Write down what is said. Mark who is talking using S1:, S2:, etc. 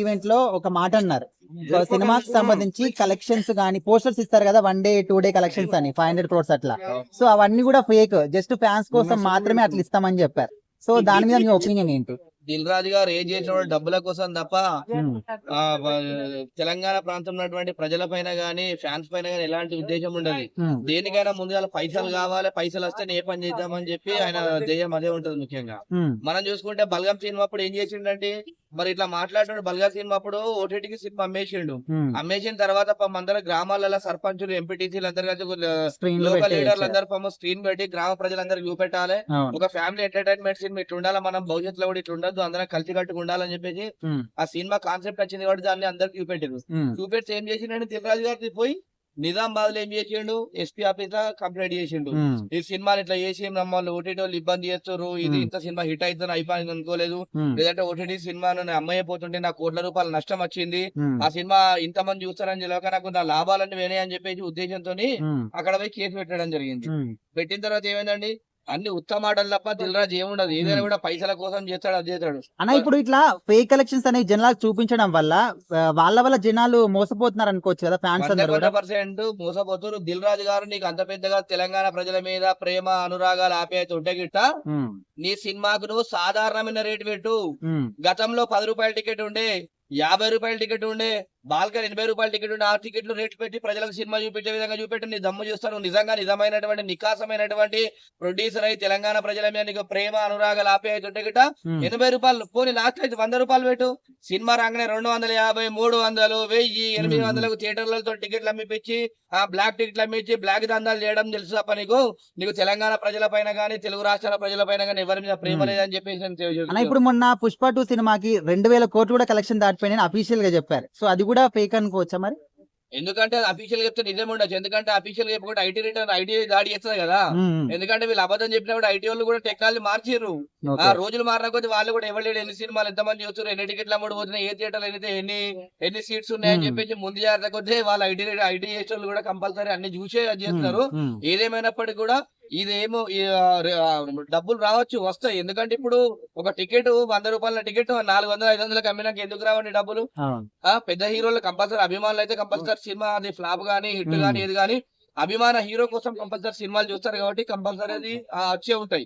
S1: Event లో ఒక మాట అన్నారు. సినిమాకి సంబంధించి కలెక్షన్స్ గానీ పోస్టర్స్ ఇస్తారు కదా, 1 డే 2 డే కలెక్షన్స్ అని 500 crores అట్లా. సో అవన్నీ కూడా ఫేక్, జస్ట్ ఫ్యాన్స్ కోసం మాత్రమే అట్లా ఇస్తామని చెప్పారు. సో దాని మీద మీ ఒపీనియన్ ఏంటి?
S2: దిల్ రాజు గారు ఏం చేసిన డబ్బుల కోసం తప్ప తెలంగాణ ప్రాంతం ఉన్నటువంటి ప్రజల పైన గానీ ఫ్యాన్స్ పైన గానీ ఎలాంటి ఉద్దేశం ఉండదు. దేనికైనా ముందుగా పైసలు కావాలి, పైసలు వస్తే ఏ పని చేద్దామని చెప్పి ఆయన ధ్యేయం అదే ఉంటది. ముఖ్యంగా మనం చూసుకుంటే బల్గం సినిమా అప్పుడు ఏం చేసిండంటే, మరి ఇట్లా మాట్లాడుతున్నాడు. బల్గం సినిమా అప్పుడు ఓటీటీకి సినిమా అమ్మేసిండు. అమ్మేసిన తర్వాత అందరూ గ్రామాలలో సర్పంచులు, ఎంపీటీసీలు అందరు లోకల్ లీడర్లు అందరూ స్క్రీన్ పెట్టి గ్రామ ప్రజలందరూ చూపెట్టాలి. ఒక ఫ్యామిలీ ఎంటర్టైన్మెంట్ సినిమా ఇట్లా ఉండాలి, మనం భవిష్యత్తులో కూడా ఇట్లా ఉండదు, అందరం కలిసి కట్టుకు ఉండాలని చెప్పేసి ఆ సినిమా కాన్సెప్ట్ వచ్చింది కాబట్టి దాన్ని అందరికి చూపెట్టారు. చూపెట్టి ఏం చేసిండు దిల్ రాజు గారు పోయి నిజామాబాద్ లో ఏం చేసిండు, ఎస్పీ ఆఫీస్ లో కంప్లైంట్ చేసిండు. ఈ సినిమాని ఇట్లా చేసి మమ్మల్ని ఓటీటీ వాళ్ళు ఇబ్బంది చేస్తారు, ఇది ఇంత సినిమా హిట్ అవుతుంది అయిపోయింది అనుకోలేదు, లేదంటే ఓటీటీ సినిమాను అమ్మయ్యపోతుంటే నాకు ₹1,00,00,000 నష్టం వచ్చింది, ఆ సినిమా ఇంతమంది చూస్తారని తెలియక నాకు నా లాభాలన్నీ వేనే అని చెప్పేసి ఉద్దేశంతో అక్కడ పోయి కేసు పెట్టడం జరిగింది. పెట్టిన తర్వాత ఏమైందండి, అన్ని ఉత్తమ మాటలు తప్ప దిల్ రాజు ఏముండదు. ఏదైనా కూడా పైసల కోసం చేస్తాడు, అది చేస్తాడు
S1: అన్న. ఇప్పుడు ఇట్లా ఫేక్ కలెక్షన్స్ అనేవి జనాలకు చూపించడం వల్ల వాళ్ళ జనాలు మోసపోతున్నారు అనుకోవచ్చు కదా, ఫ్యాన్స్ అందరూ
S2: 100% మోసపోతారు. దిల్ రాజు గారు నీకు అంత పెద్దగా తెలంగాణ ప్రజల మీద ప్రేమ, అనురాగాలు, ఆప్యాయత ఉంటే గిట్ట నీ సినిమాకు నువ్వు సాధారణమైన రేటు పెట్టు. గతంలో ₹10 టికెట్ ఉండే, ₹50 టికెట్ ఉండే, బాల్కన్ ₹80 టికెట్ ఉండే. ఆ టికెట్లు రేట్లు పెట్టి ప్రజలకు సినిమా చూపించే విధంగా చూపెట్టి నీ దమ్ము చూస్తాను. నిజంగా నిజమైనటువంటి నికాసమైనటువంటి ప్రొడ్యూసర్ అయి తెలంగాణ ప్రజల మీద నీకు ప్రేమ, అనురాగాలు, ఆప్యాయత ఉంటే గిట్ట ₹80 పోనీ లాస్ట్ అయితే ₹100 పెట్టు. సినిమా రాగానే 250, 300, 1000, 800 థియేటర్లతో టికెట్లు అమ్మిపించి ఆ బ్లాక్ టికెట్లు అమ్మించి బ్లాక్ దందాలు చేయడం తెలుసు తప్ప నీకు తెలంగాణ ప్రజల పైన గానీ, తెలుగు రాష్ట్రాల ప్రజల పైన గానీ ఎవరి మీద ప్రేమ లేదని చెప్పేసి.
S1: ఇప్పుడు మొన్న పుష్ప 2 సినిమాకి 2,000 కోట్లు కూడా కలెక్షన్ దాటిపోయిన అఫీషియల్ గా చెప్పారు. సో అది కూడా ఫేక్ అనుకోవచ్చా మరి?
S2: ఎందుకంటే అఫీషియల్ చెప్తే నిజం ఉండొచ్చు. ఎందుకంటే అఫీషియల్ చెప్పకుండా ఐటీ దాడి చేస్తుంది కదా. ఎందుకంటే వీళ్ళు అబద్ధం చెప్పినప్పుడు ఐటీ వాళ్ళు కూడా టెక్నాలజీ మార్చారు. ఆ రోజులు మారిన కొద్ది వాళ్ళు కూడా ఎవరు ఎన్ని సినిమాలు ఎంతమంది చూస్తారు, ఎన్ని టికెట్లు అమ్ముడుపోతున్నాయి, ఏ థియేటర్లు అయితే ఎన్ని సీట్స్ ఉన్నాయని చెప్పేసి ముందు జాగ్రత్త కొద్ది వాళ్ళు ఐటీ చేసే వాళ్ళు కూడా కంపల్సరీ అన్ని చూసే చేస్తున్నారు. ఏదేమైనప్పటికీ కూడా ఇదేమో డబ్బులు రావచ్చు, వస్తాయి. ఎందుకంటే ఇప్పుడు ఒక టికెట్ ₹100 టికెట్ 400, 500 అమ్మినాక ఎందుకు రావండి డబ్బులు? పెద్ద హీరోలు కంపల్సరీ, అభిమానులు అయితే కంపల్సరీ సినిమా అది ఫ్లాప్ గానీ హిట్ గానీ ఏది గానీ అభిమాన హీరో కోసం కంపల్సరీ సినిమాలు చూస్తారు కాబట్టి కంపల్సరీ అది వచ్చే ఉంటాయి.